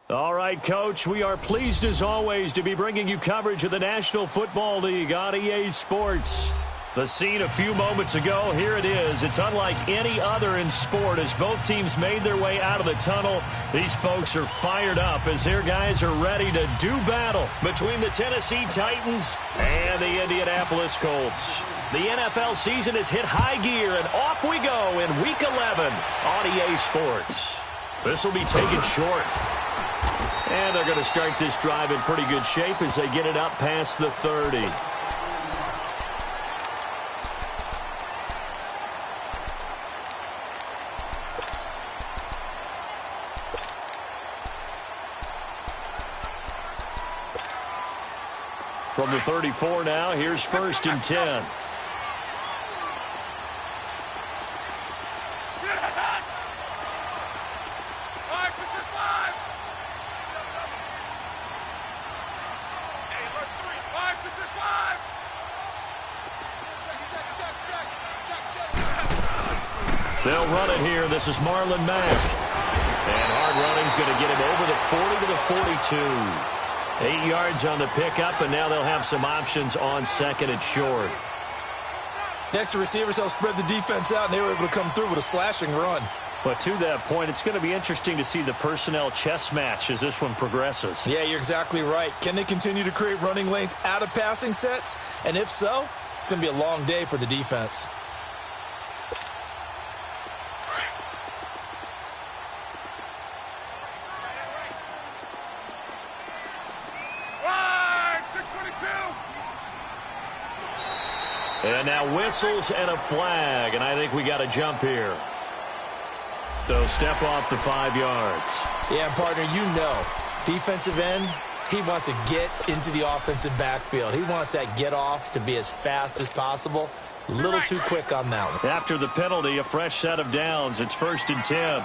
All right, Coach, we are pleased as always to be bringing you coverage of the National Football League on EA Sports. The scene a few moments ago, here it is. It's unlike any other in sport as both teams made their way out of the tunnel. These folks are fired up as their guys are ready to do battle between the Tennessee Titans and the Indianapolis Colts. The NFL season has hit high gear, and off we go in Week 11 on EA Sports. This will be taken short. And they're going to start this drive in pretty good shape as they get it up past the 30. From the 34 now, here's 1st and 10. They'll run it here. This is Marlon Mack. And hard running's going to get him over the 40 to the 42. 8 yards on the pickup, and now they'll have some options on 2nd and short. Next to receivers, they'll spread the defense out, and they were able to come through with a slashing run. But to that point, it's going to be interesting to see the personnel chess match as this one progresses. Yeah, you're exactly right. Can they continue to create running lanes out of passing sets? And if so, it's going to be a long day for the defense. And now whistles and a flag, and I think we got a jump here. So step off the 5 yards. Yeah, partner, you know, defensive end, he wants to get into the offensive backfield. He wants that get off to be as fast as possible. A little too quick on that one. After the penalty, a fresh set of downs. It's 1st and 10.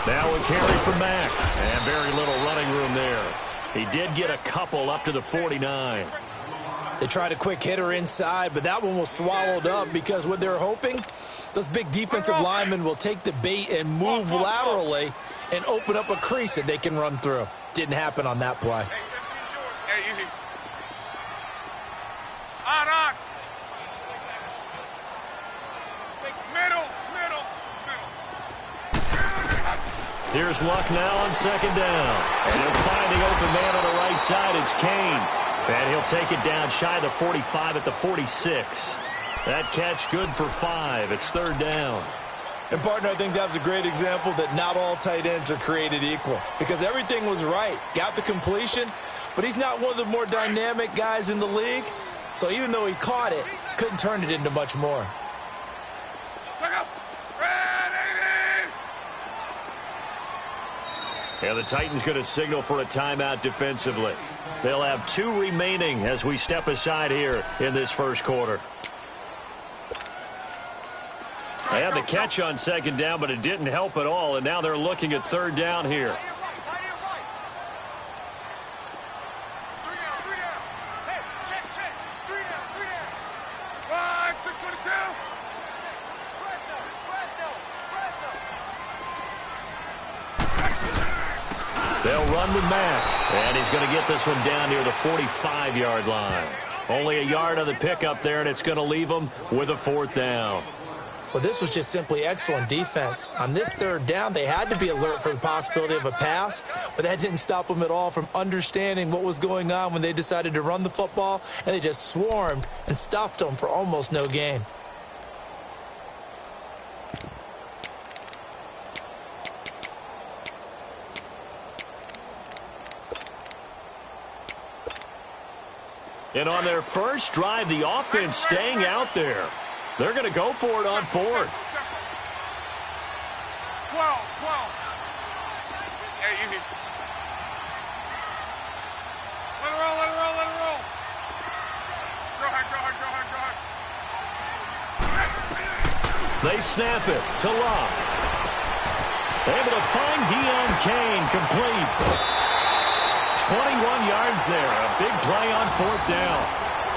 Now a carry from Mack, and very little running room there. He did get a couple up to the 49. They tried a quick hitter inside, but that one was swallowed up because what they're hoping, those big defensive linemen will take the bait and move laterally and open up a crease that they can run through. Didn't happen on that play. Hey, easy. On. Here's Luck now on 2nd down. And he'll find the open man on the right side. It's Kane. And he'll take it down shy of the 45 at the 46. That catch good for 5. It's 3rd down. And, partner, I think that was a great example that not all tight ends are created equal. Because everything was right. Got the completion, but he's not one of the more dynamic guys in the league. So even though he caught it, couldn't turn it into much more. Yeah, the Titans going to signal for a timeout defensively. They'll have 2 remaining as we step aside here in this first quarter. They had the catch on 2nd down, but it didn't help at all, and now they're looking at 3rd down here. They'll run with Mack, and he's going to get this one down near the 45-yard line. Only a yard on the pickup there, and it's going to leave them with a 4th down. Well, this was just simply excellent defense. On this 3rd down, they had to be alert for the possibility of a pass, but that didn't stop them at all from understanding what was going on when they decided to run the football, and they just swarmed and stuffed them for almost no gain. And on their first drive, the offense staying out there. They're going to go for it on 4th. 12. Hey, easy. Let it roll. Go hard. They snap it to Luck. Able to find Deon Kane complete. 21 yards there. A big play on 4th down.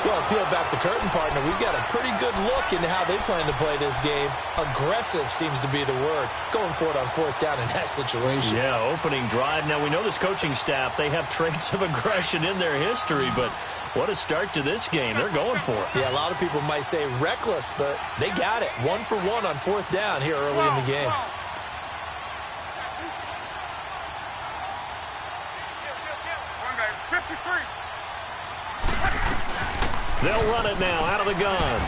Well, peel back the curtain, partner. We've got a pretty good look into how they plan to play this game. Aggressive seems to be the word. Going for it on 4th down in that situation. Yeah, opening drive. Now, we know this coaching staff, they have traits of aggression in their history, but what a start to this game. They're going for it. Yeah, a lot of people might say reckless, but they got it. 1 for 1 on 4th down here early in the game. 53. They'll run it now out of the gun.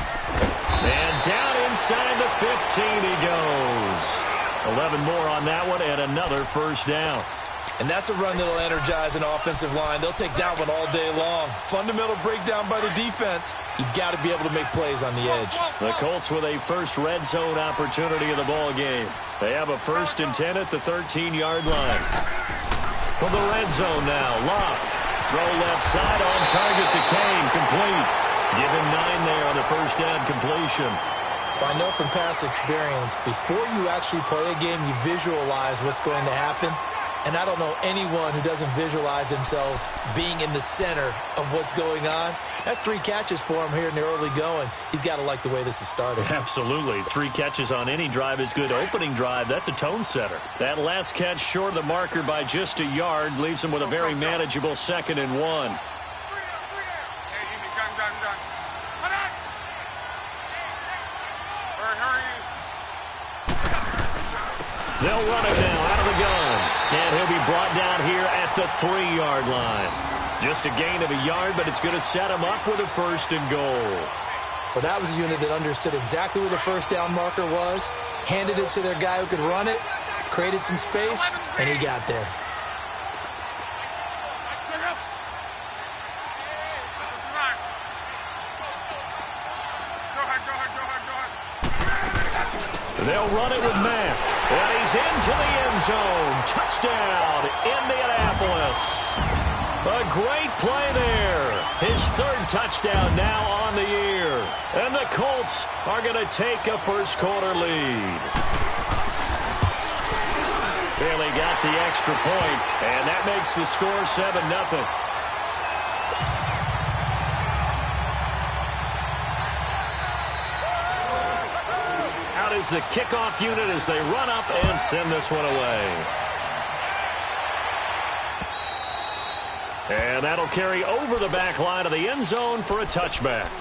And down inside the 15 he goes. 11 more on that one and another first down. And that's a run that'll energize an offensive line. They'll take that one all day long. Fundamental breakdown by the defense. You've got to be able to make plays on the edge. The Colts with a first red zone opportunity of the ball game. They have a 1st and 10 at the 13-yard line. From the red zone now, Locke. Throw left side on target to Kane. Complete. Give him 9 there on the first down completion. Well, I know from past experience, before you actually play a game, you visualize what's going to happen. And I don't know anyone who doesn't visualize themselves being in the center of what's going on. That's 3 catches for him here in the early going. He's got to like the way this is starting. Absolutely. 3 catches on any drive is good. Opening drive, that's a tone setter. That last catch short of the marker by just a yard leaves him with a very manageable 2nd and 1. They'll run it now out of the gun. And he'll be brought down here at the 3-yard line. Just a gain of a yard, but it's going to set him up with a 1st and goal. Well, that was a unit that understood exactly where the first down marker was, handed it to their guy who could run it, created some space, and he got there. They'll run it with Mack. And he's into the end zone. Touchdown, Indianapolis. A great play there. His 3rd touchdown now on the year. And the Colts are going to take a first-quarter lead. Bailey got the extra point, and that makes the score 7-0. Is the kickoff unit as they run up and send this one away. And that'll carry over the back line of the end zone for a touchback.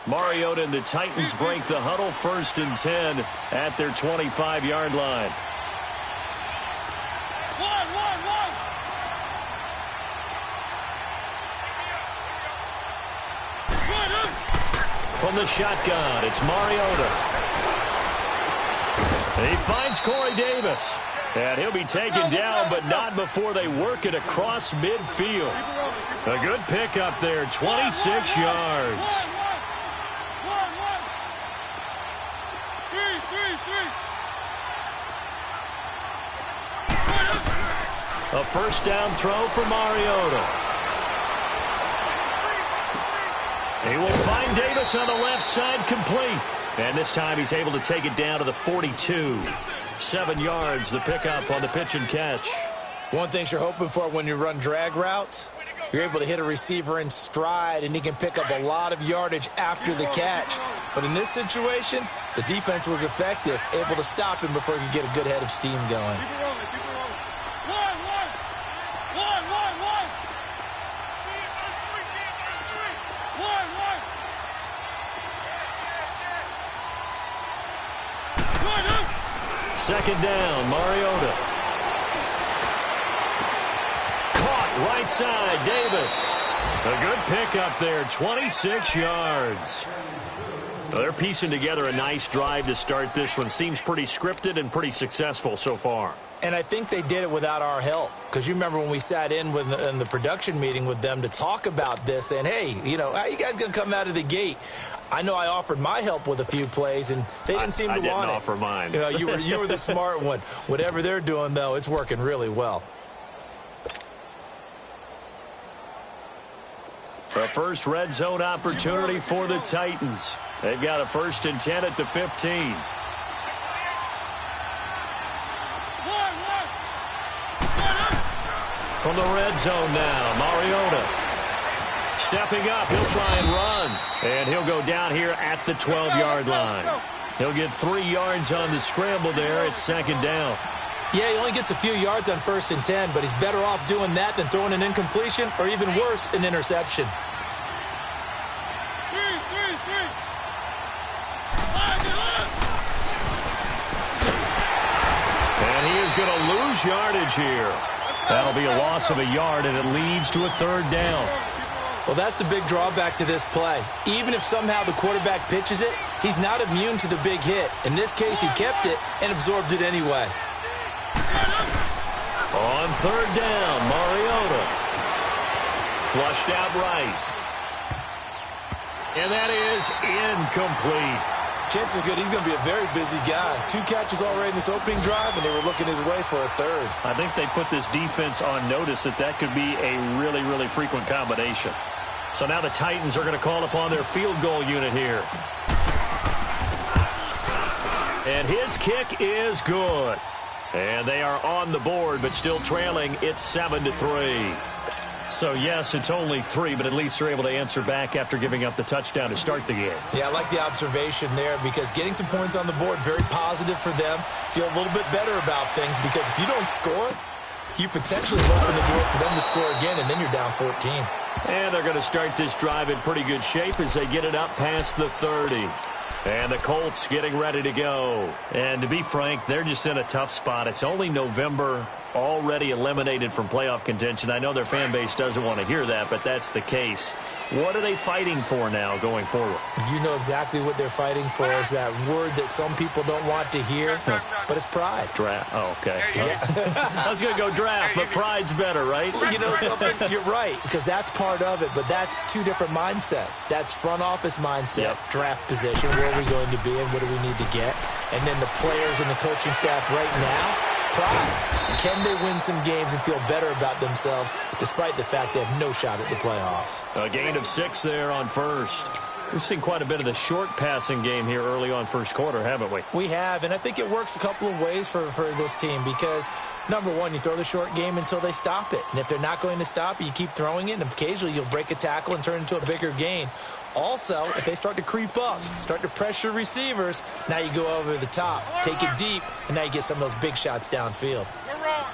Mariota and the Titans break the huddle, 1st and 10 at their 25-yard line. From the shotgun, it's Mariota. He finds Corey Davis. And he'll be taken down, but not before they work it across midfield. A good pickup there, 26 yards. A first down throw for Mariota. He will find Davis on the left side, complete. And this time he's able to take it down to the 42. 7 yards, the pickup on the pitch and catch. One thing you're hoping for when you run drag routes, you're able to hit a receiver in stride, and he can pick up a lot of yardage after the catch. But in this situation, the defense was effective, able to stop him before he could get a good head of steam going. Second down, Mariota. Caught right side, Davis. A good pickup there, 26 yards. Well, they're piecing together a nice drive to start this one. Seems pretty scripted and pretty successful so far. And I think they did it without our help. Because you remember when we sat in the production meeting with them to talk about this, and, hey, you know, how are you guys going to come out of the gate? I know I offered my help with a few plays, and they didn't seem to want it. I didn't offer mine. You know, you were the smart one. Whatever they're doing, though, it's working really well. The first red zone opportunity for the Titans. They've got a 1st and 10 at the 15. From the red zone now, Mariota. Stepping up, he'll try and run. And he'll go down here at the 12-yard line. He'll get 3 yards on the scramble there. It's 2nd down. Yeah, he only gets a few yards on 1st and 10, but he's better off doing that than throwing an incompletion or even worse, an interception. And he is going to lose yardage here. That'll be a loss of a yard, and it leads to a 3rd down. Well, that's the big drawback to this play. Even if somehow the quarterback pitches it, he's not immune to the big hit. In this case, he kept it and absorbed it anyway. On 3rd down, Mariota. Flushed out right. And that is incomplete. Chances are good he's going to be a very busy guy. 2 catches already in this opening drive, and they were looking his way for a 3rd. I think they put this defense on notice that could be a really, really frequent combination. So now the Titans are going to call upon their field goal unit here. And his kick is good. And they are on the board, but still trailing. It's 7-3. So, yes, it's only 3, but at least they're able to answer back after giving up the touchdown to start the game. Yeah, I like the observation there because getting some points on the board, very positive for them. Feel a little bit better about things because if you don't score, you potentially open the door for them to score again, and then you're down 14. And they're going to start this drive in pretty good shape as they get it up past the 30. And the Colts getting ready to go. And to be frank, they're just in a tough spot. It's only November, already eliminated from playoff contention. I know their fan base doesn't want to hear that, but that's the case. What are they fighting for now going forward? You know exactly what they're fighting for is that word that some people don't want to hear, but it's pride. Draft. Oh, okay. I was going to go draft, but pride's better, right? You know something? You're right, because that's part of it, but that's 2 different mindsets. That's front office mindset, draft position, where are we going to be and what do we need to get? And then the players and the coaching staff right now, pride. Can they win some games and feel better about themselves despite the fact they have no shot at the playoffs? A gain of 6 there on 1st. We've seen quite a bit of the short passing game here early on 1st quarter, haven't we? We have, and I think it works a couple of ways for this team because, number one, you throw the short game until they stop it. And if they're not going to stop it, you keep throwing it, and occasionally you'll break a tackle and turn it into a bigger gain. Also, if they start to creep up, start to pressure receivers, now you go over the top, take it deep, and now you get some of those big shots downfield. We're wrong.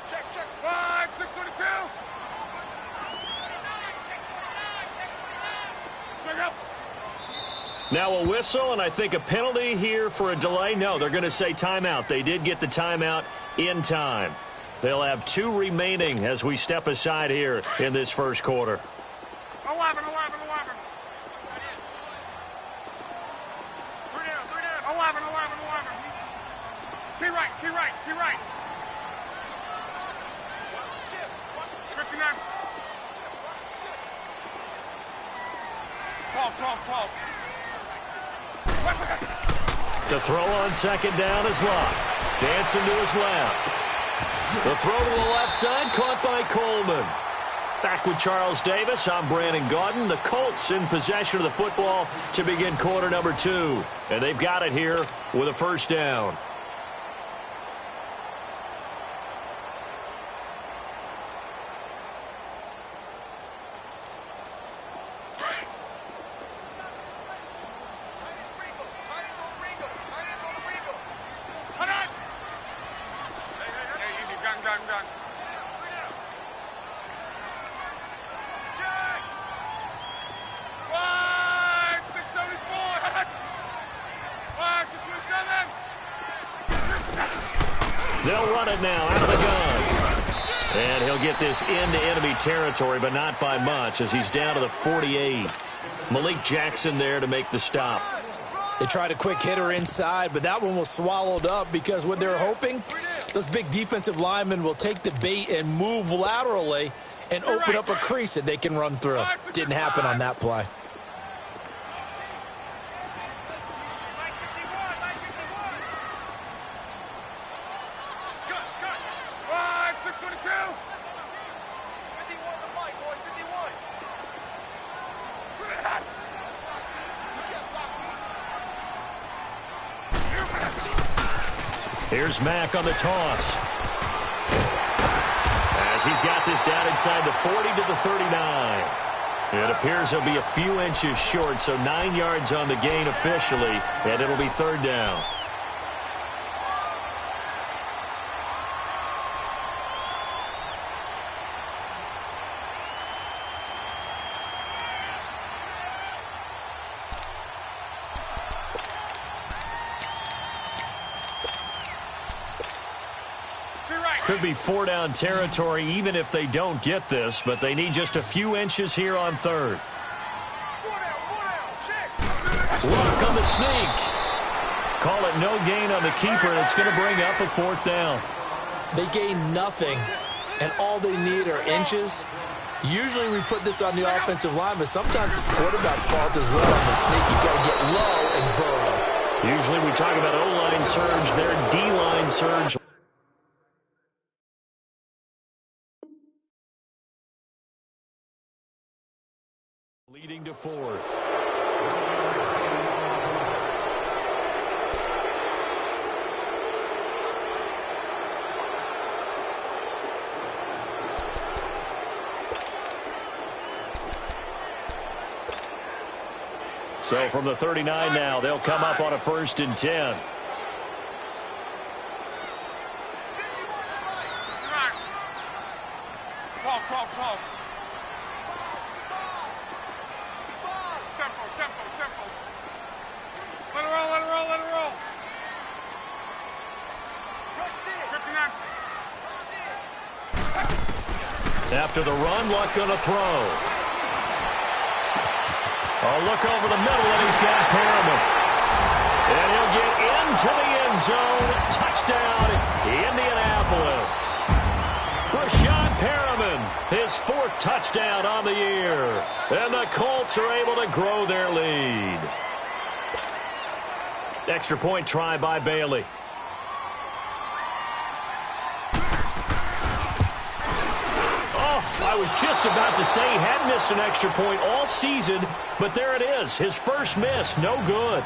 Check. 622. Check up. Now a whistle, and I think a penalty here for a delay. No, they're going to say timeout. They did get the timeout in time. They'll have 2 remaining as we step aside here in this 1st quarter. 11. 11. Key right. 59. 12. The throw on 2nd down is locked. Dancing to his left. The throw to the left side, caught by Coleman. Back with Charles Davis, I'm Brandon Gaudin. The Colts in possession of the football to begin quarter number 2. And they've got it here with a 1st down. Done. Wide, 674. Wide, 627. They'll run it now out of the gun. And he'll get this into enemy territory, but not by much as he's down to the 48. Malik Jackson there to make the stop. They tried a quick hitter inside, but that one was swallowed up because what they're hoping, those big defensive linemen will take the bait and move laterally and open up a crease that they can run through. Didn't happen on that play. Here's Mack on the toss. As he's got this down inside the 40 to the 39. It appears he'll be a few inches short, so 9 yards on the gain officially, and it'll be third down. Could be 4-down territory even if they don't get this, but they need just a few inches here on third. Luck on the sneak. Call it no gain on the keeper. It's going to bring up a fourth down. They gain nothing, and all they need are inches. Usually we put this on the offensive line, but sometimes it's the quarterback's fault as well on the sneak. You've got to get low and burrow. Usually we talk about O-line surge, their D-line surge. Leading to fourth. So from the 39 now, they'll come up on a 1st and 10. After the run, Luck going to throw. Oh, look over the middle, and he's got Perriman. And he'll get into the end zone. Touchdown, Indianapolis. Brashad Perriman, his 4th touchdown on the year. And the Colts are able to grow their lead. Extra point try by Bailey. I was just about to say he hadn't missed an extra point all season, but there it is. His first miss, no good.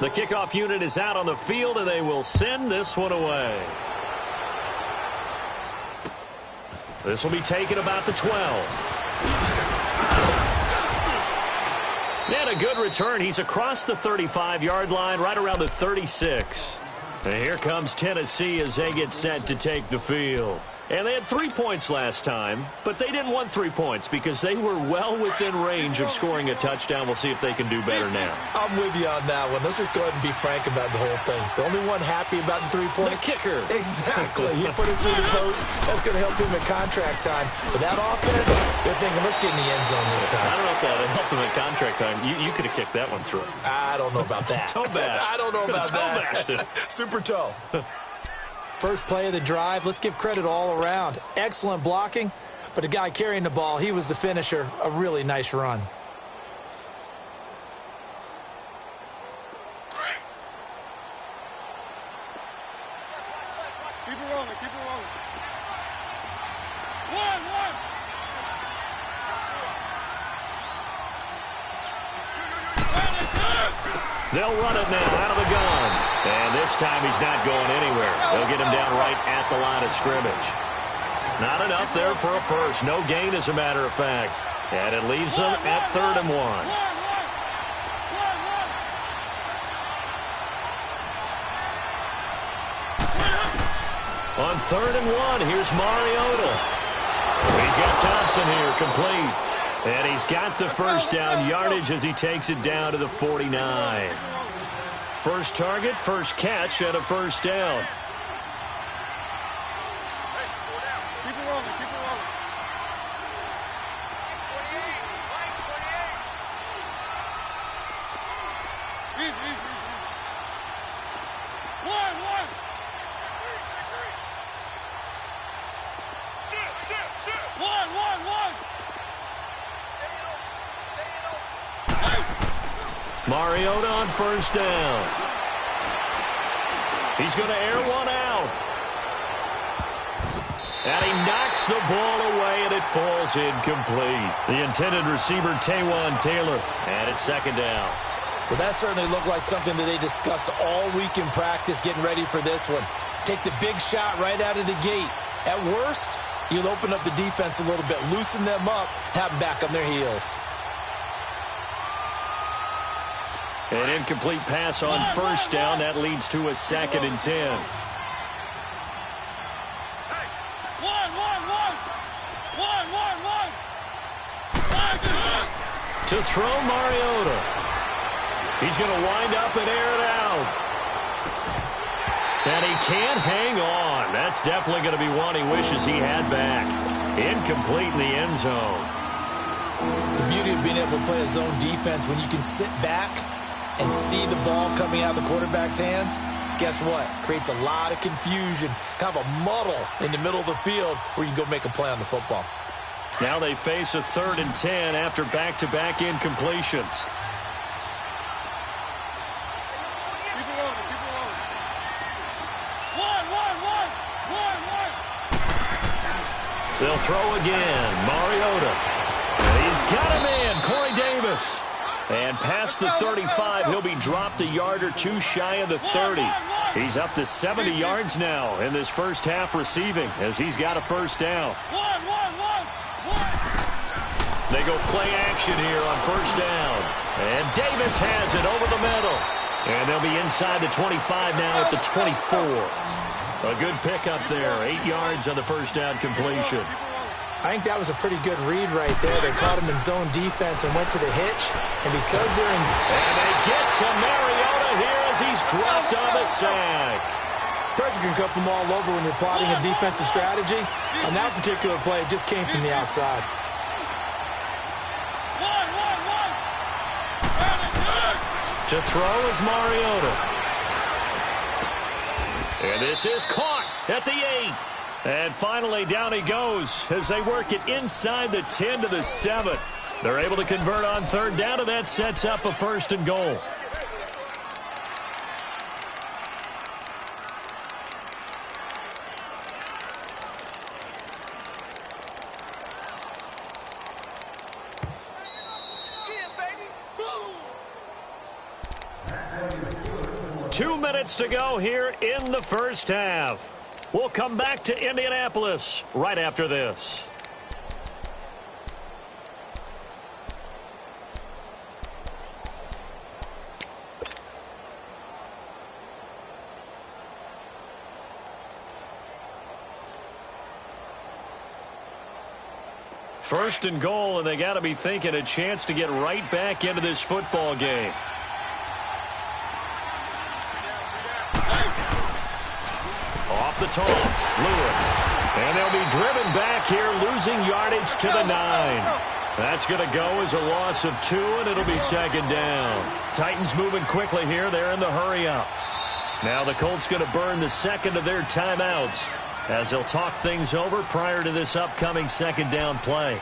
The kickoff unit is out on the field, and they will send this one away. This will be taken about the 12. And a good return. He's across the 35-yard line, right around the 36. And here comes Tennessee as they get set to take the field. And they had 3 points last time, but they didn't want 3 points because they were well within range of scoring a touchdown. We'll see if they can do better now. I'm with you on that one. Let's just go ahead and be frank about the whole thing. The only one happy about the 3-point? The kicker. Exactly. He put it through the post. That's going to help him in contract time. But that offense, they're thinking, let's get in the end zone this time. I don't know if that would help him in contract time. You could have kicked that one through. I don't know about that. Toe bash. I don't know about toe bashed it. Super toe. First play of the drive, let's give credit all around. Excellent blocking, but the guy carrying the ball, he was the finisher. A really nice run. Keep it rolling, keep it rolling. One. They'll run it now out of the gun. And this time he's not going anywhere. They'll get him down right at the line of scrimmage. Not enough there for a first. No gain, as a matter of fact. And it leaves them at 3rd and 1. On 3rd and 1, here's Mariota. He's got Thompson here, complete. And he's got the first down yardage as he takes it down to the 49. First target, first catch, and a first down. Keep it rolling, keep it rolling. Mariota on first down. He's going to air one out. And he knocks the ball away, and it falls incomplete. The intended receiver, Taywan Taylor, and it's second down. Well, that certainly looked like something that they discussed all week in practice, getting ready for this one. Take the big shot right out of the gate. At worst, you'll open up the defense a little bit, loosen them up, have them back on their heels. An incomplete pass on first down. That leads to a 2nd and 10. To throw Mariota. He's going to wind up and air it out. And he can't hang on. That's definitely going to be one he wishes he had back. Incomplete in the end zone. The beauty of being able to play a zone defense, when you can sit back and see the ball coming out of the quarterback's hands, guess what? Creates a lot of confusion, kind of a muddle in the middle of the field where you can go make a play on the football. Now they face a 3rd and 10 after back-to-back incompletions. They'll throw again. Mariota. And he's got him in. Corey Davis. And past the 35, he'll be dropped a yard or two shy of the 30. He's up to 70 yards now in this first half receiving as he's got a first down. They go play action here on first down. And Davis has it over the middle. And they'll be inside the 25 now at the 24. A good pickup there. 8 yards on the first down completion. I think that was a pretty good read right there. They caught him in zone defense and went to the hitch. And because they're in... And they get to Mariota here as he's dropped on the sack. Pressure can come from all over when you're plotting a defensive strategy. On that particular play, it just came from the outside. To throw is Mariota. And this is caught at the 8. And finally, down he goes as they work it inside the 10 to the 7. They're able to convert on third down, and that sets up a 1st and goal. Two minutes to go here in the first half. We'll come back to Indianapolis right after this. First and goal, and they got to be thinking a chance to get right back into this football game. Off the toss, Lewis. And they'll be driven back here, losing yardage to the 9. That's going to go as a loss of 2, and it'll be 2nd down. Titans moving quickly here. They're in the hurry-up. Now the Colts going to burn the 2nd of their timeouts as they'll talk things over prior to this upcoming 2nd down play.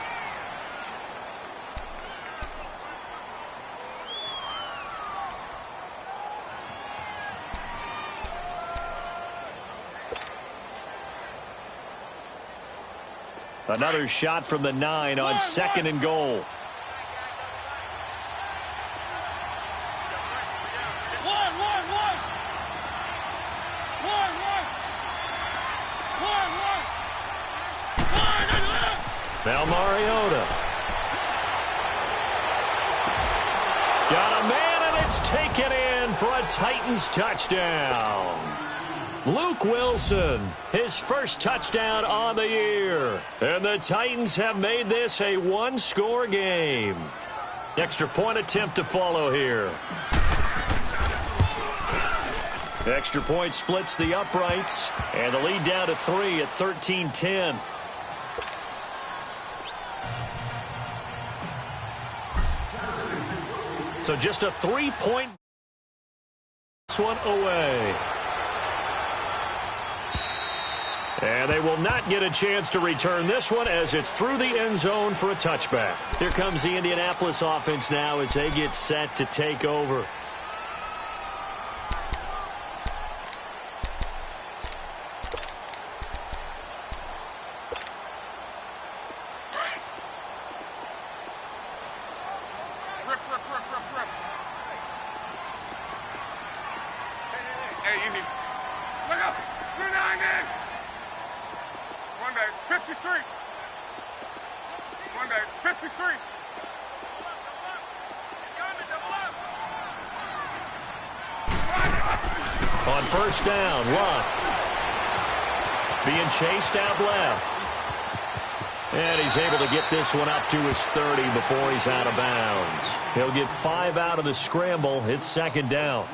Another shot from the 9 on 2nd and goal. Now Mariota. Got a man, and it's taken in for a Titans touchdown. Luke Wilson, his first touchdown on the year. And the Titans have made this a one-score game. Extra point attempt to follow here. Extra point splits the uprights, and the lead down to 3 at 13-10. So just a 3-point one away. And they will not get a chance to return this one as it's through the end zone for a touchback. Here comes the Indianapolis offense now as they get set to take over. Hey, easy. Look up. You're 90. One day, 53. One day, 53. On first down, Luck being chased out left. And he's able to get this one up to his 30 before he's out of bounds. He'll get 5 out of the scramble. It's second down.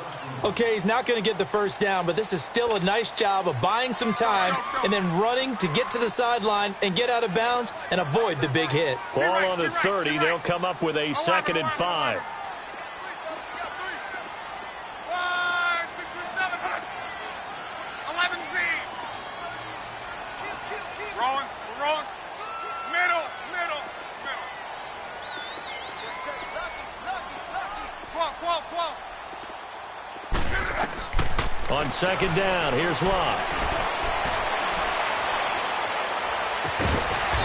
Okay, he's not going to get the first down, but this is still a nice job of buying some time and then running to get to the sideline and get out of bounds and avoid the big hit. Ball on the 30. They'll come up with a second and 5. 1, 6, 7, 11 Z. Rolling, we're rolling. Middle. 12. On second down, here's Locke.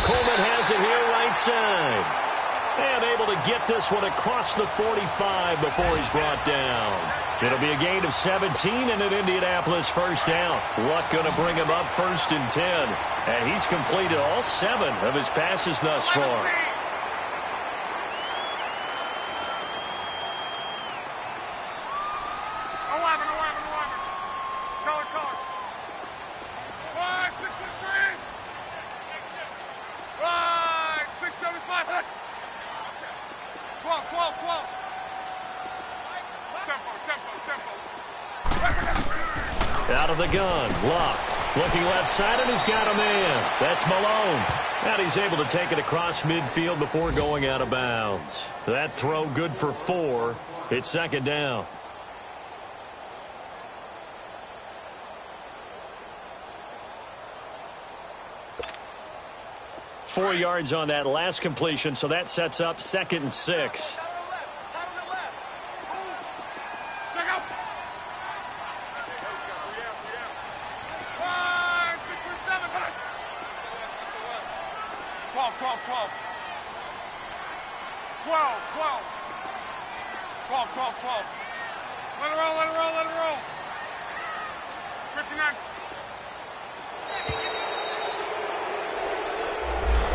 Coleman has it here right side. And able to get this one across the 45 before he's brought down. It'll be a gain of 17 and an Indianapolis first down. Luck going to bring him up first and 10. And he's completed all 7 of his passes thus far. 12. Tempo. Out of the gun, Luck. Looking left side, and he's got a man. That's Malone. And he's able to take it across midfield before going out of bounds. That throw good for 4. It's second down. Four yards on that last completion, so that sets up second and 6. Let it roll. 59.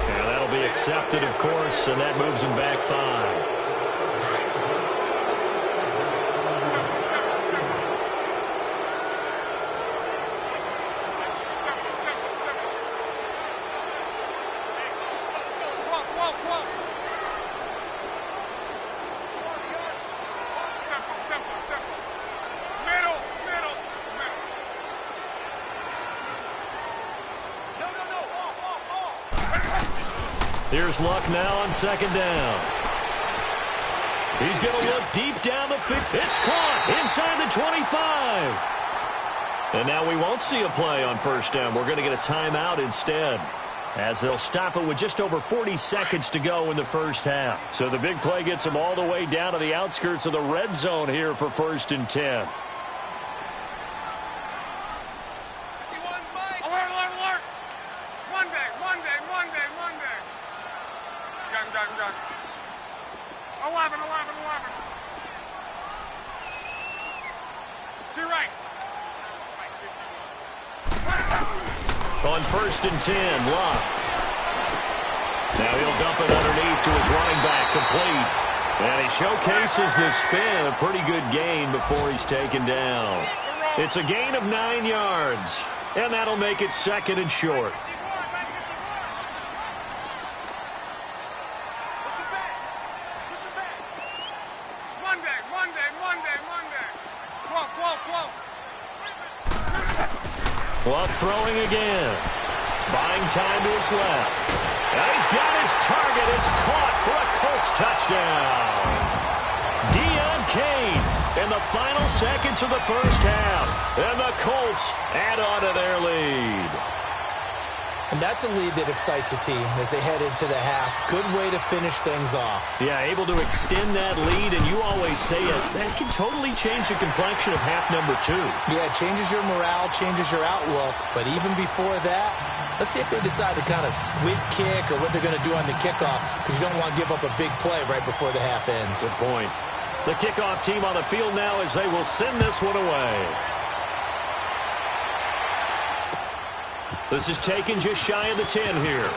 And that'll be accepted, of course, and that moves him back 5. Here's Luck now on second down. He's going to look deep down the field. It's caught inside the 25. And now we won't see a play on first down. We're going to get a timeout instead, as they'll stop it with just over 40 seconds to go in the first half. So the big play gets them all the way down to the outskirts of the red zone here for first and 10. Alert. Monday. Gun. 11. To right. On first and 10, Luck. Now he'll dump it underneath to his running back, complete. And he showcases the spin, a pretty good gain before he's taken down. It's a gain of 9 yards, and that'll make it second and short. Luck throwing again. Buying time to his left. Now he's got his target. It's caught for a Colts touchdown. Deion Kane in the final seconds of the first half. And the Colts add on to their lead. And that's a lead that excites a team as they head into the half. Good way to finish things off. Yeah, able to extend that lead, and you always say it, that can totally change the complexion of half number 2. Yeah, it changes your morale, changes your outlook. But even before that, let's see if they decide to kind of squib kick or what they're going to do on the kickoff, because you don't want to give up a big play right before the half ends. Good point. The kickoff team on the field now as they will send this one away. This is taken just shy of the 10 here.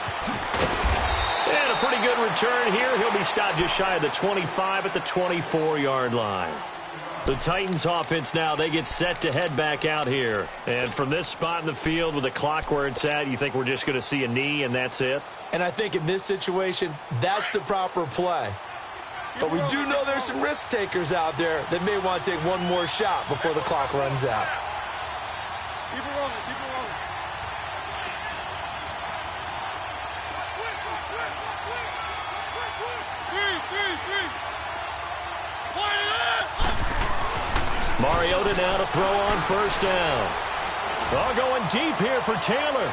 And a pretty good return here. He'll be stopped just shy of the 25 at the 24-yard line. The Titans offense now, they get set to head back out here. And from this spot in the field with the clock where it's at, you think we're just going to see a knee and that's it? And I think in this situation, that's the proper play. But we do know there's some risk takers out there that may want to take one more shot before the clock runs out. Keep it rolling, keep it rolling. Mariota now to throw on first down. All going deep here for Taylor.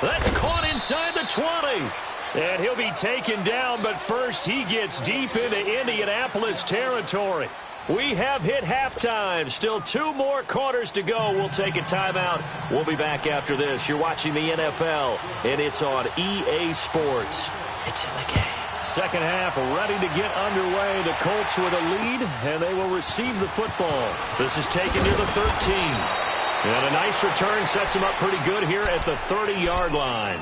That's caught inside the 20. And he'll be taken down, but first he gets deep into Indianapolis territory. We have hit halftime. Still 2 more quarters to go. We'll take a timeout. We'll be back after this. You're watching the NFL, and it's on EA Sports. It's in the game. Second half ready to get underway. The Colts with a lead, and they will receive the football. This is taken near the 13. And a nice return sets them up pretty good here at the 30-yard line.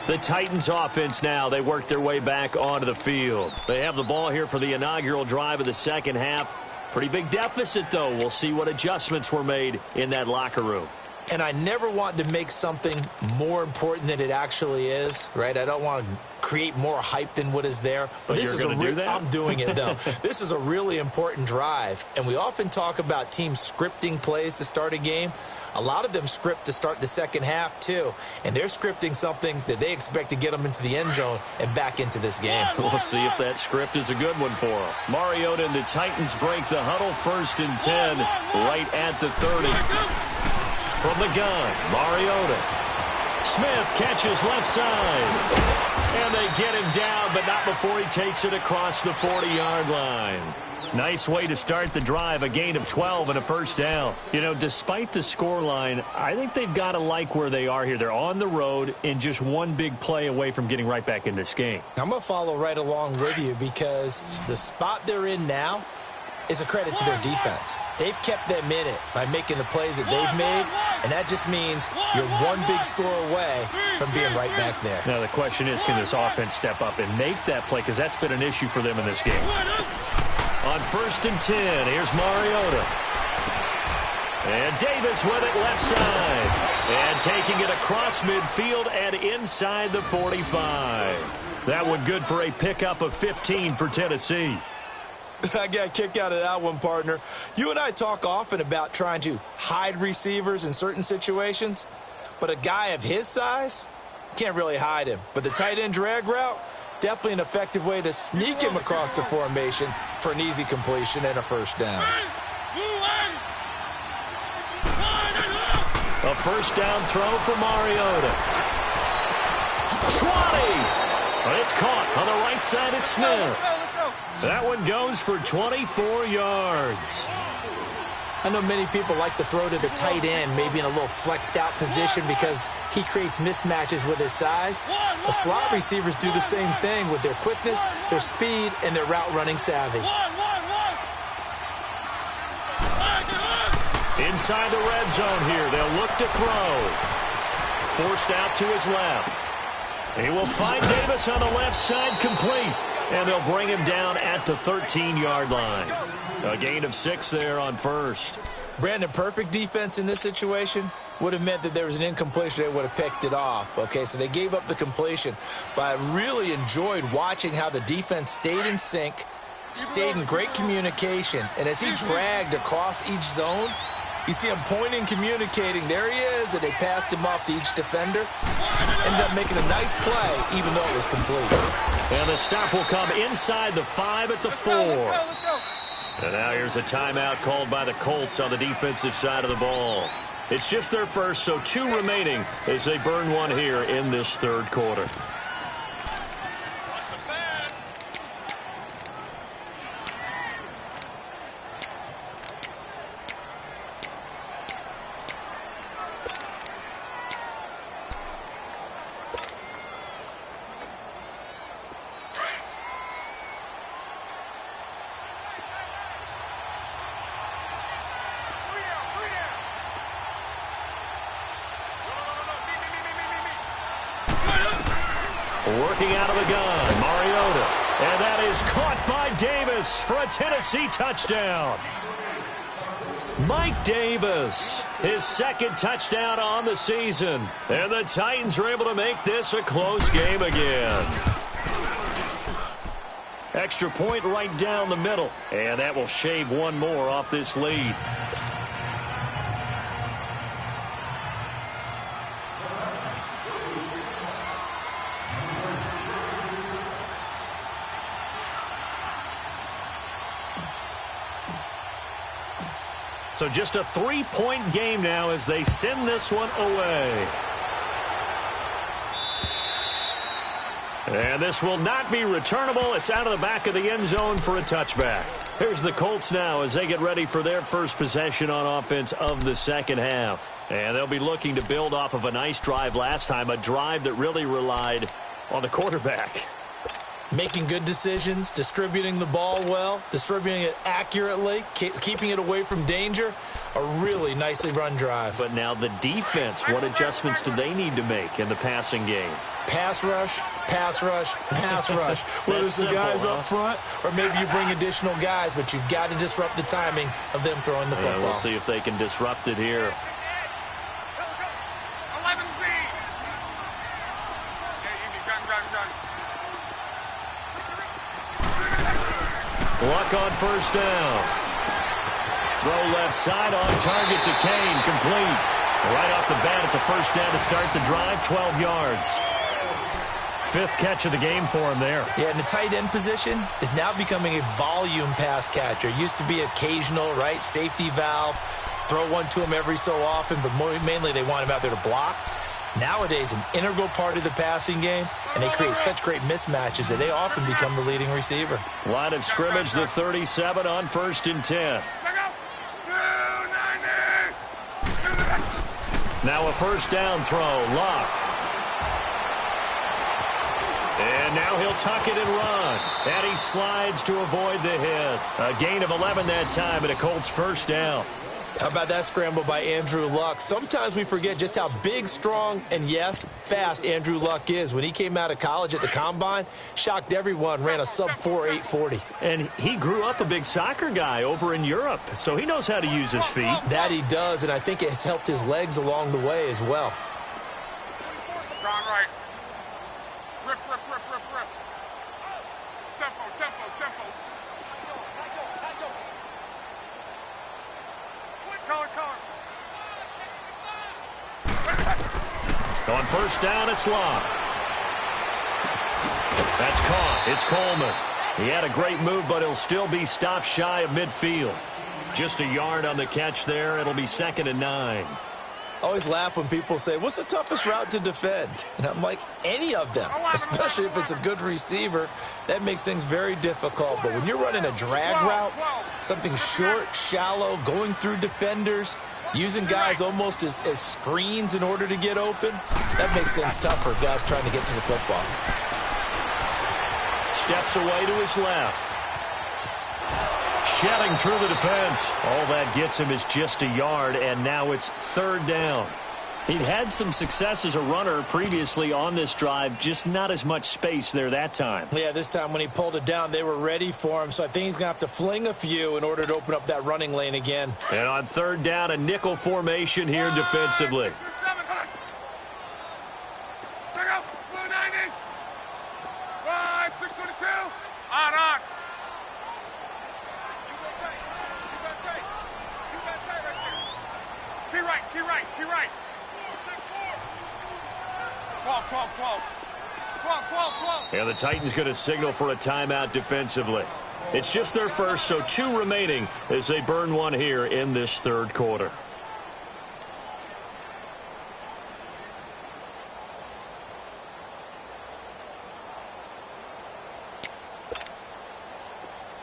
The Titans offense now, they work their way back onto the field. They have the ball here for the inaugural drive of the second half. Pretty big deficit, though. We'll see what adjustments were made in that locker room. And I never want to make something more important than it actually is, right? I don't want to create more hype than what is there. But this is do that? I'm doing it, though. This is a really important drive. And we often talk about teams scripting plays to start a game. A lot of them script to start the second half, too. And they're scripting something that they expect to get them into the end zone and back into this game. We'll see if that script is a good one for them. Mariota and the Titans break the huddle 1st and 10 right at the 30. From the gun, Mariota. Smith catches left side. And they get him down, but not before he takes it across the 40-yard line. Nice way to start the drive, a gain of 12 and a first down. You know, despite the scoreline, I think they've got to like where they are here. They're on the road and just one big play away from getting right back in this game. I'm going to follow right along with you because the spot they're in now is a credit to their defense. They've kept them in it by making the plays that they've made, and that just means you're one big score away from being right back there. Now the question is, can this offense step up and make that play? Because that's been an issue for them in this game. On 1st and 10, here's Mariota. And Davis with it left side. And taking it across midfield and inside the 45. That one good for a pickup of 15 for Tennessee. I got a kick out of that one, partner. You and I talk often about trying to hide receivers in certain situations, but a guy of his size can't really hide him. But the tight end drag route, definitely an effective way to sneak him across the formation for an easy completion and a first down. A first down throw for Mariota. 20! But it's caught on the right side at Smith. That one goes for 24 yards. I know many people like to throw to the tight end, maybe in a little flexed out position because he creates mismatches with his size. The slot receivers do the same thing with their quickness, their speed, and their route running savvy. Inside the red zone here, they'll look to throw. Forced out to his left. He will find Davis on the left side, complete. And they'll bring him down at the 13-yard line. A gain of 6 there on first. Brandon, perfect defense in this situation would have meant that there was an incompletion. They would have picked it off. Okay, so they gave up the completion. But I really enjoyed watching how the defense stayed in sync, stayed in great communication. And as he dragged across each zone, you see him pointing, communicating. There he is, and they passed him off to each defender. Ended up making a nice play, even though it was complete. And the stop will come inside the 5 at the 4. And now here's a timeout called by the Colts on the defensive side of the ball. It's just their first, so 2 remaining as they burn one here in this third quarter. Working out of the gun, Mariota. And that is caught by Davis for a Tennessee touchdown. Mike Davis, his second touchdown on the season. And the Titans are able to make this a close game again. Extra point right down the middle. And that will shave one more off this lead. So just a 3-point game now as they send this one away. And this will not be returnable. It's out of the back of the end zone for a touchback. Here's the Colts now as they get ready for their first possession on offense of the second half. And they'll be looking to build off of a nice drive last time, a drive that really relied on the quarterback. Making good decisions, distributing the ball well, distributing it accurately, keeping it away from danger. A really nicely run drive. But now the defense, what adjustments do they need to make in the passing game? Pass rush, pass rush, pass rush. Whether it's the guys up front or maybe you bring additional guys, but you've got to disrupt the timing of them throwing the football. We'll see if they can disrupt it here. Luck on first down. Throw left side on target to Kane. Complete. Right off the bat, it's a first down to start the drive. 12 yards. 5th catch of the game for him there. Yeah, and the tight end position is now becoming a volume pass catcher. Used to be occasional, right? Safety valve. Throw one to him every so often, but mainly they want him out there to block. Nowadays, an integral part of the passing game, and they create such great mismatches that they often become the leading receiver. Line of scrimmage, the 37 on 1st and 10. Now a first down throw, Luck. And now he'll tuck it and run. And he slides to avoid the hit. A gain of 11 that time and a Colts first down. How about that scramble by Andrew Luck? Sometimes we forget just how big, strong, and, yes, fast Andrew Luck is. When he came out of college at the Combine, shocked everyone, ran a sub-4 840. And he grew up a big soccer guy over in Europe, so he knows how to use his feet. That he does, and I think it has helped his legs along the way as well. Wrong right. Rip, rip, rip, rip, rip. Tempo, tempo, tempo. On first down, it's Luck. That's caught. It's Coleman. He had a great move, but he'll still be stopped shy of midfield. Just a yard on the catch there. It'll be 2nd and 9. I always laugh when people say, what's the toughest route to defend? And I'm like, any of them, especially if it's a good receiver. That makes things very difficult. But when you're running a drag route, something short, shallow, going through defenders, using guys almost as screens in order to get open, that makes things tough for guys trying to get to the football. Steps away to his left. Shedding through the defense. All that gets him is just a yard, and now it's 3rd down. He'd had some success as a runner previously on this drive, just not as much space there that time. Yeah, this time when he pulled it down, they were ready for him, so I think he's going to have to fling a few in order to open up that running lane again. And on 3rd down, a nickel formation here defensively. Key right. 12. And the Titans going to signal for a timeout defensively. It's just their first, so 2 remaining as they burn one here in this 3rd quarter.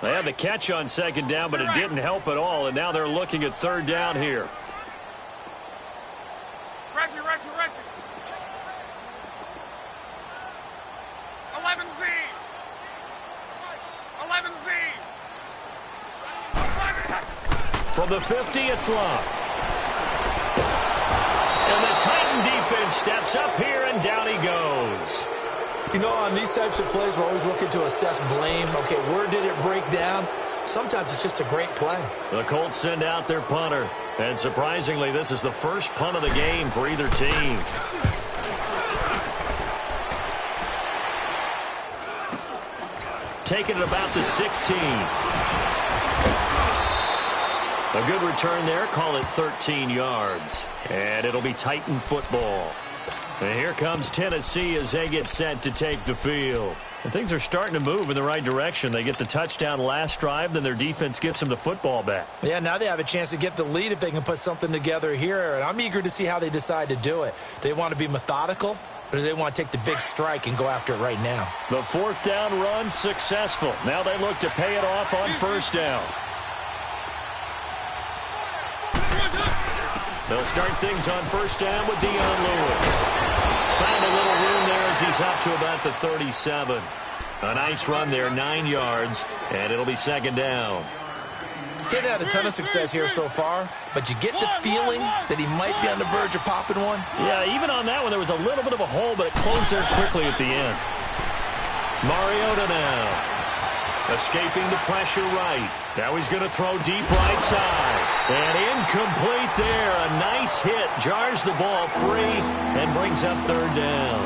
They had the catch on second down, but it didn't help at all, and now they're looking at third down here. Reggie. 11Z. 11Z. From the 50, it's Long. And the Titan defense steps up here, and down he goes. You know, on these types of plays, we're always looking to assess blame. Okay, where did it break down? Sometimes it's just a great play. The Colts send out their punter. And surprisingly, this is the first punt of the game for either team. Taking it about the 16. A good return there. Call it 13 yards. And it'll be Titan football. And here comes Tennessee as they get set to take the field. And things are starting to move in the right direction. They get the touchdown last drive, then their defense gets them the football back. Yeah, now they have a chance to get the lead if they can put something together here. And I'm eager to see how they decide to do it. They want to be methodical, or do they want to take the big strike and go after it right now? The fourth down run successful. Now they look to pay it off on first down. They'll start things on first down with Dion Lewis. Found a little room there as he's up to about the 37. A nice run there, 9 yards, and it'll be second down. He hasn't had a ton of success here so far, but you get the feeling that he might be on the verge of popping one. Yeah, even on that one, there was a little bit of a hole, but it closed there quickly at the end. Mariota now. Escaping the pressure right. Now he's going to throw deep right side. And incomplete there. A nice hit. Jars the ball free and brings up third down.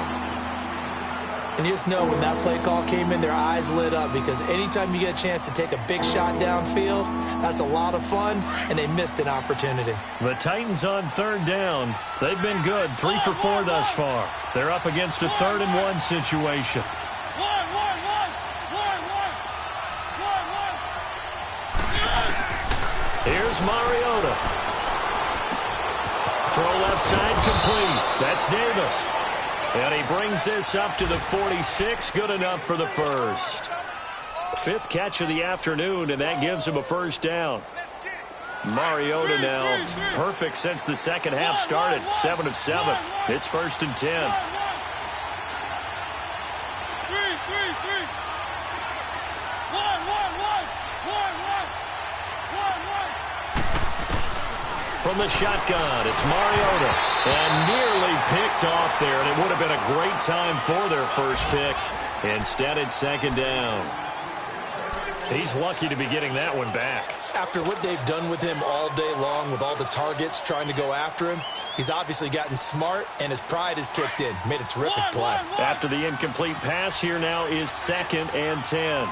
And you just know when that play call came in, their eyes lit up, because anytime you get a chance to take a big shot downfield, that's a lot of fun, and they missed an opportunity. The Titans on third down. They've been good. 3 for 4 thus far. They're up against a 3rd and 1 situation. Here's Mariota. Throw left side complete. That's Davis. And he brings this up to the 46. Good enough for the first. 5th catch of the afternoon, and that gives him a first down. Mariota now perfect since the second half started. 7 of 7. It's 1st and 10. From the shotgun, it's Mariota. And nearly picked off there, and it would have been a great time for their first pick. Instead, it's second down. He's lucky to be getting that one back. After what they've done with him all day long, with all the targets trying to go after him, he's obviously gotten smart, and his pride has kicked in. Made a terrific play. After the incomplete pass, here now is 2nd and 10.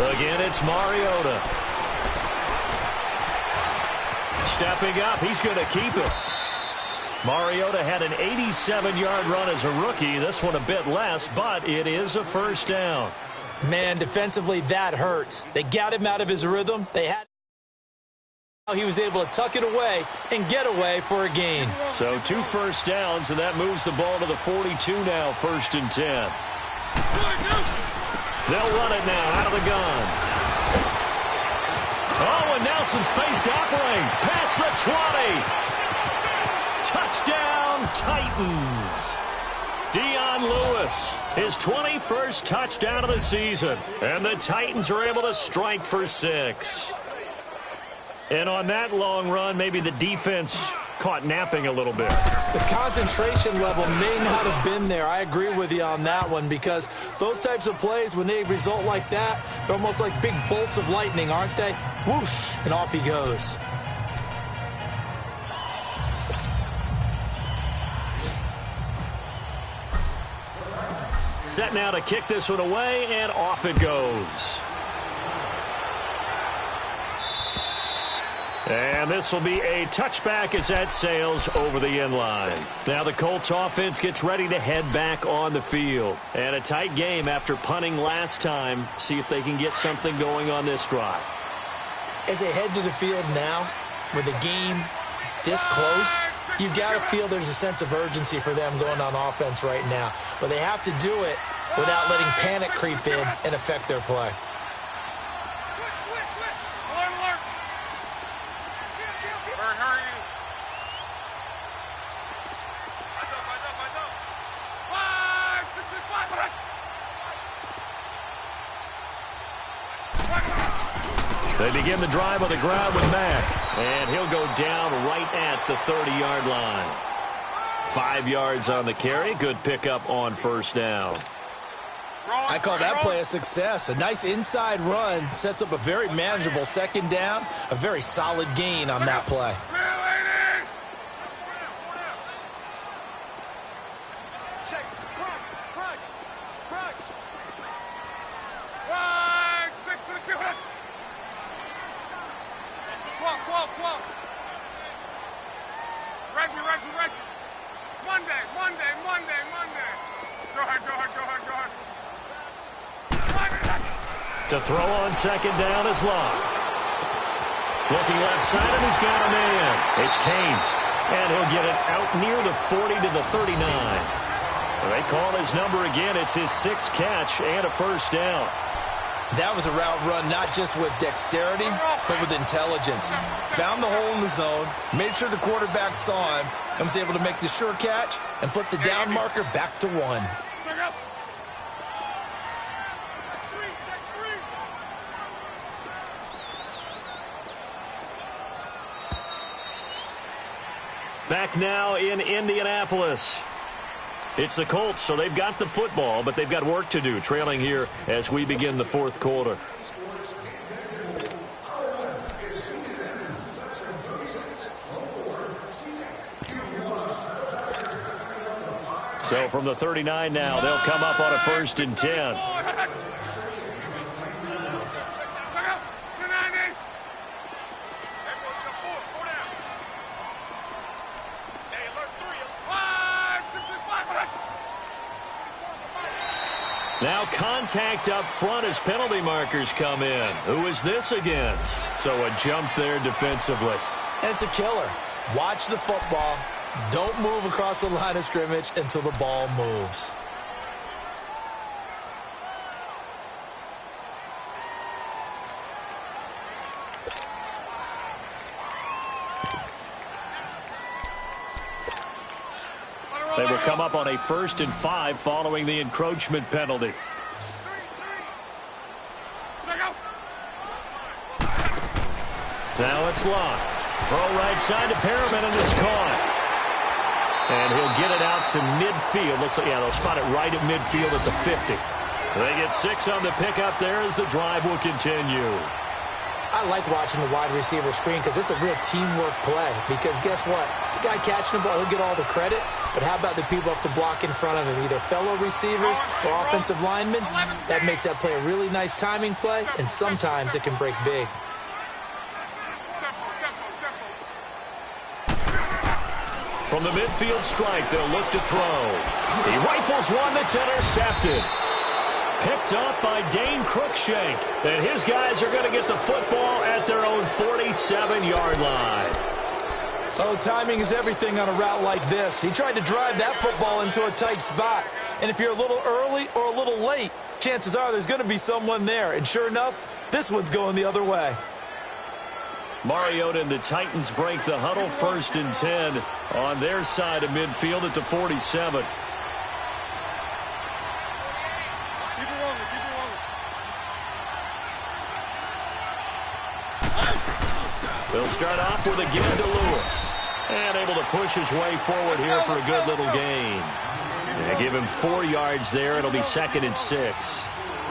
Again, it's Mariota. Stepping up, he's going to keep it. Mariota had an 87-yard run as a rookie. This one a bit less, but it is a first down. Man, defensively, that hurts. They got him out of his rhythm. He was able to tuck it away and get away for a gain. So 2 first downs, and that moves the ball to the 42 now, 1st and 10. They'll run it now out of the gun. Oh, and now some space to operate. Past the 20. Touchdown, Titans. Dion Lewis, his 21st touchdown of the season. And the Titans are able to strike for 6. And on that long run, maybe the defense caught napping a little bit. The concentration level may not have been there. I agree with you on that one, because those types of plays, when they result like that, they're almost like big bolts of lightning, aren't they? Whoosh, and off he goes. Set now to kick this one away, and off it goes. And this will be a touchback as that sails over the end line. Now the Colts offense gets ready to head back on the field. And a tight game after punting last time. See if they can get something going on this drive. As they head to the field now, with the game this close, you've got to feel there's a sense of urgency for them going on offense right now. But they have to do it without letting panic creep in and affect their play. They begin the drive on the ground with Mack, and he'll go down right at the 30-yard line. 5 yards on the carry. Good pickup on first down. I call that play a success. A nice inside run sets up a very manageable second down. A very solid gain on that play. To throw on second down is Locke. Looking left side, and he's got a man. It's Kane, and he'll get it out near the 40 to the 39. They call his number again. It's his 6th catch and a first down. That was a route run not just with dexterity, but with intelligence. Found the hole in the zone, made sure the quarterback saw him, and was able to make the sure catch and flip the down marker back to 1. Back now in Indianapolis. It's the Colts, so they've got the football, but they've got work to do, trailing here as we begin the fourth quarter. So from the 39 now, they'll come up on a 1st and 10. Now contact up front as penalty markers come in. Who is this against? So a jump there defensively. And it's a killer. Watch the football. Don't move across the line of scrimmage until the ball moves. They will come up on a 1st and 5 following the encroachment penalty. Now it's Locke. Throw right side to Perriman, and it's caught. And he'll get it out to midfield. Looks like, yeah, they'll spot it right at midfield at the 50. They get 6 on the pickup there as the drive will continue. I like watching the wide receiver screen because it's a real teamwork play. Because guess what? The guy catching the ball, he'll get all the credit. But how about the people have to block in front of him, either fellow receivers or offensive linemen? That makes that play a really nice timing play, and sometimes it can break big. From the midfield strike, they'll look to throw. He rifles one that's intercepted. Picked up by Dane Cruikshank. And his guys are going to get the football at their own 47-yard line. Oh, timing is everything on a route like this. He tried to drive that football into a tight spot. And if you're a little early or a little late, chances are there's going to be someone there. And sure enough, this one's going the other way. Mariota and the Titans break the huddle, 1st and 10 on their side of midfield at the 47. They'll start off with again to Lewis. And able to push his way forward here for a good little gain. They give him 4 yards there. It'll be 2nd and 6.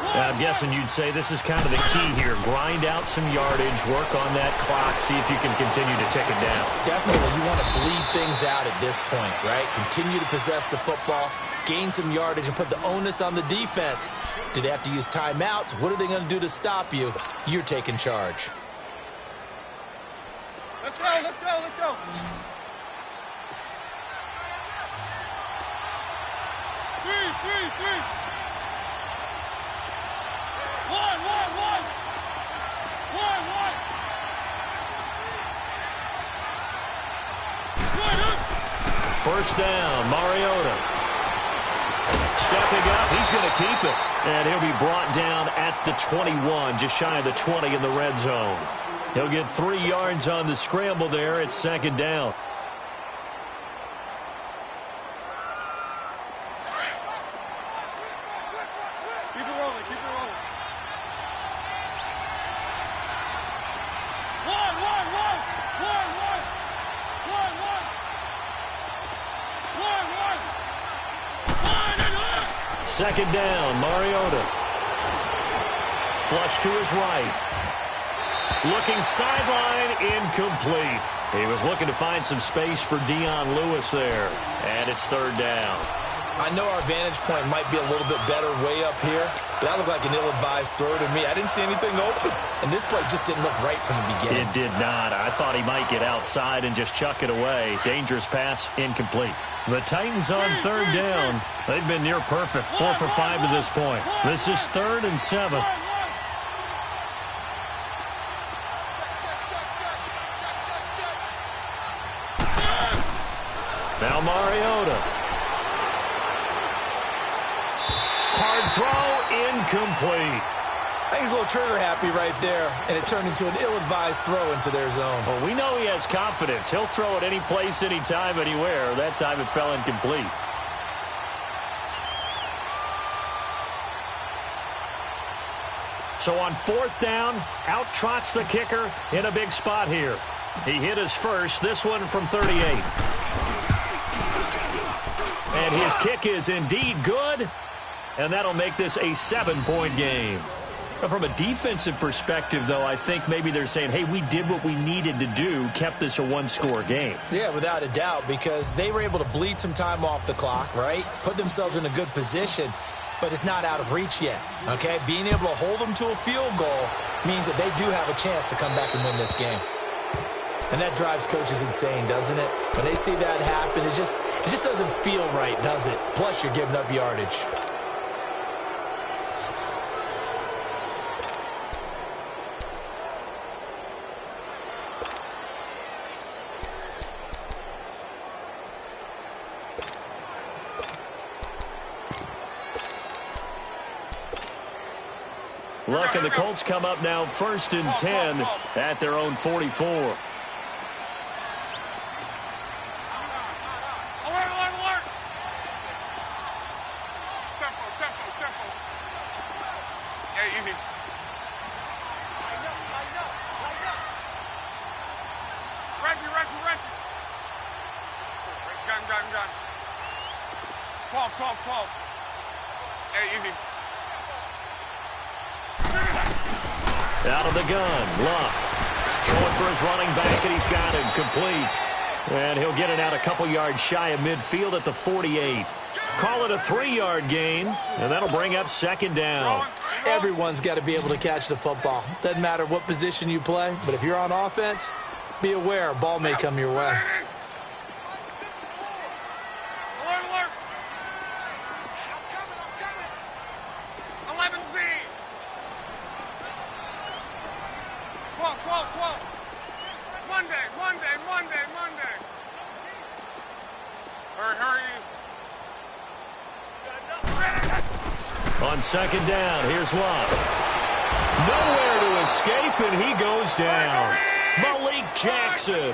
I'm guessing you'd say this is kind of the key here. Grind out some yardage, work on that clock, see if you can continue to tick it down. Definitely, you want to bleed things out at this point, right? Continue to possess the football, gain some yardage, and put the onus on the defense. Do they have to use timeouts? What are they going to do to stop you? You're taking charge. Let's go, let's go, let's go. Three. One. First down, Mariota. Stepping up, he's going to keep it. And he'll be brought down at the 21, just shy of the 20 in the red zone. He'll get 3 yards on the scramble there. It's second down. Keep it rolling, keep it rolling. Second down, Mariota. Flush to his right. Looking sideline, incomplete. He was looking to find some space for Dion Lewis there. And it's third down. I know our vantage point might be a little bit better way up here, but that looked like an ill-advised throw to me. I didn't see anything open, and this play just didn't look right from the beginning. It did not. I thought he might get outside and just chuck it away. Dangerous pass, incomplete. The Titans on third down. They've been near perfect, 4 for 5 to this point. This is 3rd and 7. Now Mariota. Hard throw, incomplete. I think he's a little trigger happy right there, and it turned into an ill-advised throw into their zone. Well, we know he has confidence. He'll throw it any place, anytime, anywhere. That time it fell incomplete. So on 4th down, out trots the kicker in a big spot here. He hit his first, this one from 38. And his kick is indeed good, and that'll make this a 7-point game. From a defensive perspective, though, I think maybe they're saying, hey, we did what we needed to do, kept this a 1-score game. Yeah, without a doubt, because they were able to bleed some time off the clock, right? Put themselves in a good position, but it's not out of reach yet, okay? Being able to hold them to a field goal means that they do have a chance to come back and win this game. And that drives coaches insane, doesn't it? When they see that happen, it just doesn't feel right, does it? Plus, you're giving up yardage. Look, and the Colts come up now 1st and 10 at their own 44. Alert, alert, alert! Tempo, tempo, tempo. Yeah, easy. Reggie. Gun. 12. Yeah, easy. Out of the gun, Luck. Going for his running back, and he's got him complete. And he'll get it out a couple yards shy of midfield at the 48. Call it a 3-yard gain, and that'll bring up second down. Everyone's got to be able to catch the football. Doesn't matter what position you play, but if you're on offense, be aware a ball may come your way. Alert! 11Z! 12. Monday. Hurry. On second down, here's Luck. Nowhere to escape, and he goes down. Malik Jackson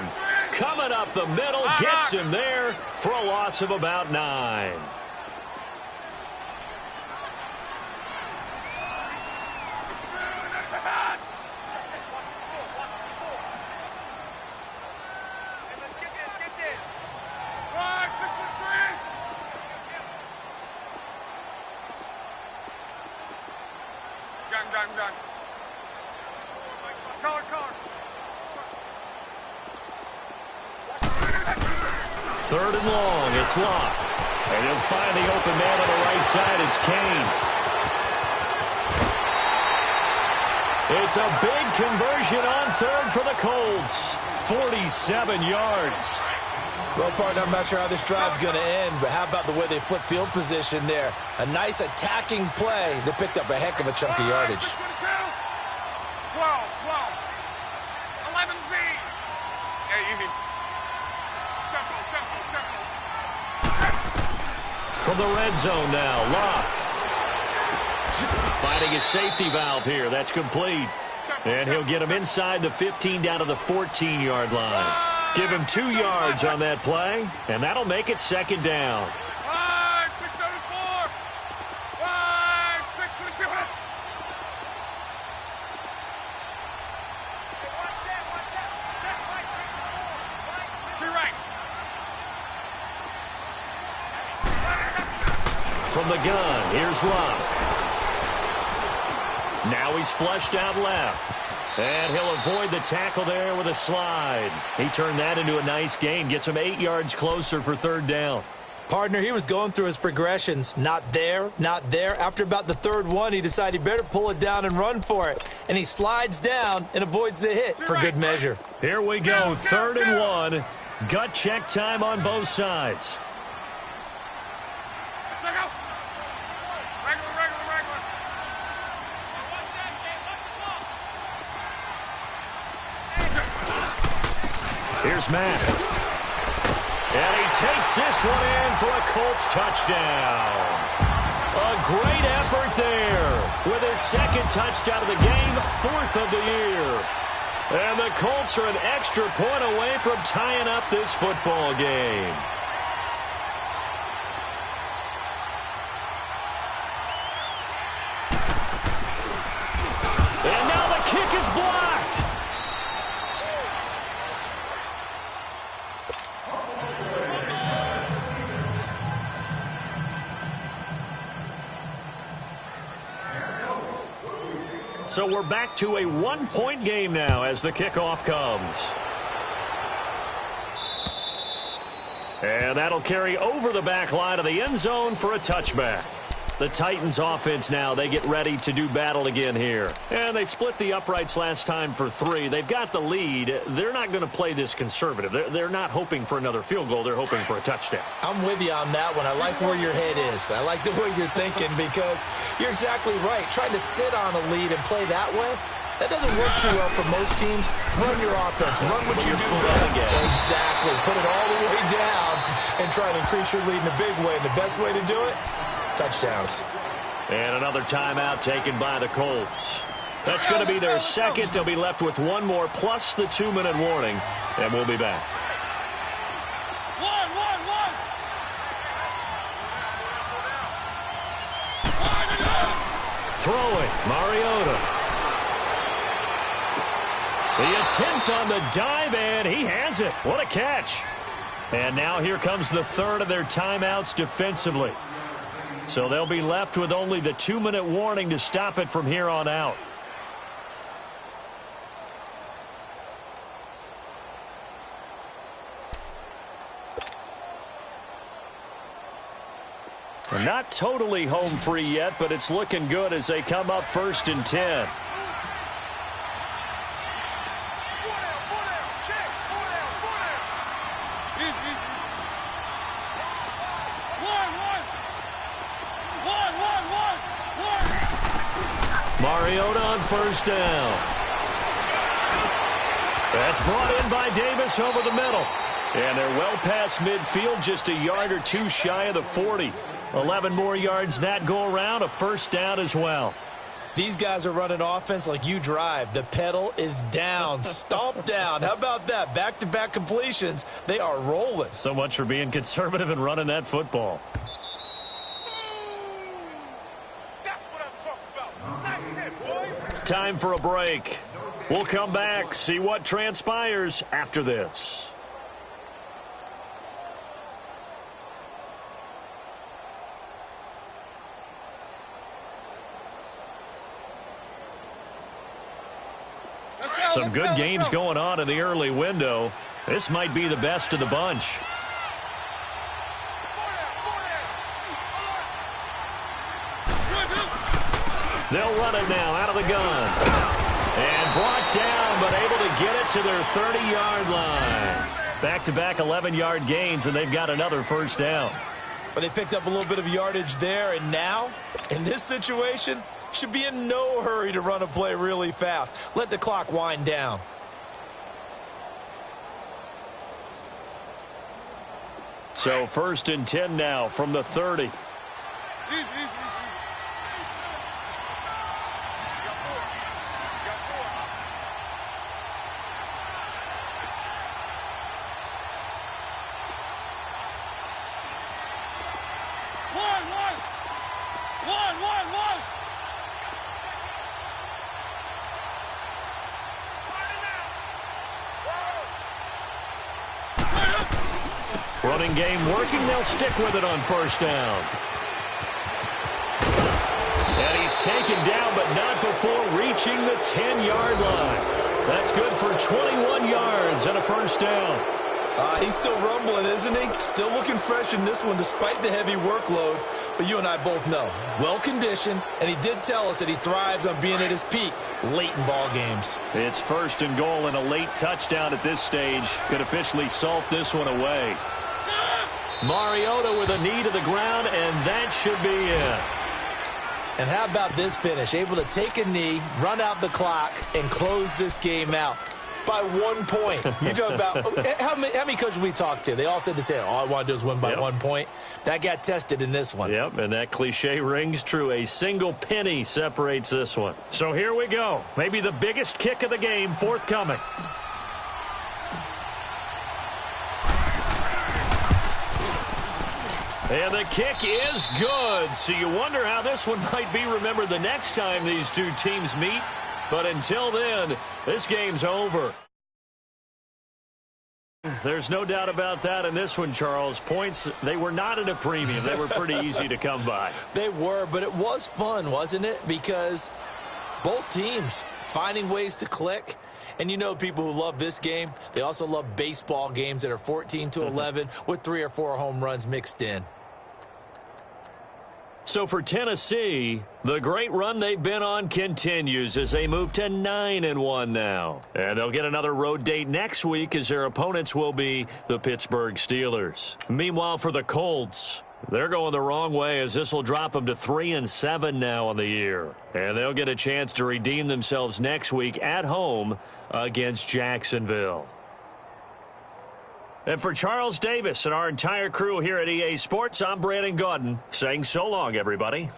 coming up the middle, gets him there for a loss of about 9. Gun. Color. 3rd and long, it's Luck. And he'll find the open man on the right side. It's Kane. It's a big conversion on 3rd for the Colts. 47 yards. Well, partner, I'm not sure how this drive's going to end, but how about the way they flip field position there? A nice attacking play that picked up a heck of a chunk of yardage. 12. 11Z. Yeah, easy. Tempo. From the red zone now, Locke. Finding his safety valve here. That's complete. And he'll get him inside the 15 down to the 14-yard line. Give him 2 yards on that play, and that'll make it second down. Wide, 674. Wide, 622. Be right. From the gun, here's Locke. Now he's flushed out left. And he'll avoid the tackle there with a slide. He turned that into a nice gain. Gets him 8 yards closer for third down. Partner, he was going through his progressions. Not there, not there. After about the third one, he decided he better pull it down and run for it. And he slides down and avoids the hit for good measure. Here we go, 3rd and 1. Gut check time on both sides. Check out. Regular. Here's Matt. And he takes this one in for a Colts touchdown. A great effort there with his 2nd touchdown of the game, 4th of the year. And the Colts are an extra point away from tying up this football game. And now the kick is blocked. So we're back to a 1-point game now as the kickoff comes. And that'll carry over the back line of the end zone for a touchback. The Titans offense now, they get ready to do battle again here. And they split the uprights last time for 3. They've got the lead. They're not going to play this conservative. They're not hoping for another field goal. They're hoping for a touchdown. I'm with you on that one. I like where your head is. I like the way you're thinking because you're exactly right. Trying to sit on a lead and play that way, that doesn't work too well for most teams. Run your offense. Run what you do best. Exactly. Put it all the way down and try and increase your lead in a big way. And the best way to do it? Touchdowns. And another timeout taken by the Colts. That's going to be their 2nd. They'll be left with 1 more plus the 2-minute warning. And we'll be back. One. Throwing, Mariota. The attempt on the dive, and he has it. What a catch. And now here comes the 3rd of their timeouts defensively. So they'll be left with only the 2-minute warning to stop it from here on out. Not totally home free yet, but it's looking good as they come up 1st and 10. Mariota on 1st down. That's brought in by Davis over the middle. And they're well past midfield, just a yard or 2 shy of the 40. 11 more yards that go around, a 1st down as well. These guys are running offense like you drive. The pedal is down, stomp down. How about that? Back-to-back completions. They are rolling. So much for being conservative and running that football. Time for a break. We'll come back, see what transpires after this. Some good games going on in the early window. This might be the best of the bunch. They'll run it now out of the gun. And brought down, but able to get it to their 30-yard line. Back-to-back 11-yard gains, and they've got another 1st down. But they picked up a little bit of yardage there, and now, in this situation, should be in no hurry to run a play really fast. Let the clock wind down. So 1st and 10 now from the 30. Easy, easy, easy. You got four. You got four. One. Running game working. They'll stick with it on first down. And he's taken down, but not before reaching the 10-yard line. That's good for 21 yards and a first down. He's still rumbling, isn't he? Still looking fresh in this one despite the heavy workload. But you and I both know, well-conditioned, and he did tell us that he thrives on being at his peak late in ball games. It's first and goal, and a late touchdown at this stage could officially salt this one away. Mariota with a knee to the ground, and that should be it. And how about this finish? Able to take a knee, run out the clock, and close this game out by 1 point. You talk about how many coaches we talked to? They all said the same. All I want to do is win by 1 point. That got tested in this one. Yep, and that cliche rings true. A single penny separates this one. So here we go. Maybe the biggest kick of the game forthcoming. And the kick is good. So you wonder how this one might be remembered the next time these two teams meet. But until then, this game's over. There's no doubt about that in this one, Charles. Points, they were not at a premium. They were pretty easy to come by. They were, but it was fun, wasn't it? Because both teams finding ways to click. And you know people who love this game, they also love baseball games that are 14-11 with 3 or 4 home runs mixed in. So for Tennessee, the great run they've been on continues as they move to 9-1 now. And they'll get another road date next week as their opponents will be the Pittsburgh Steelers. Meanwhile, for the Colts, they're going the wrong way as this will drop them to 3-7 now on the year. And they'll get a chance to redeem themselves next week at home against Jacksonville. And for Charles Davis and our entire crew here at EA Sports, I'm Brandon Gaudin saying so long, everybody.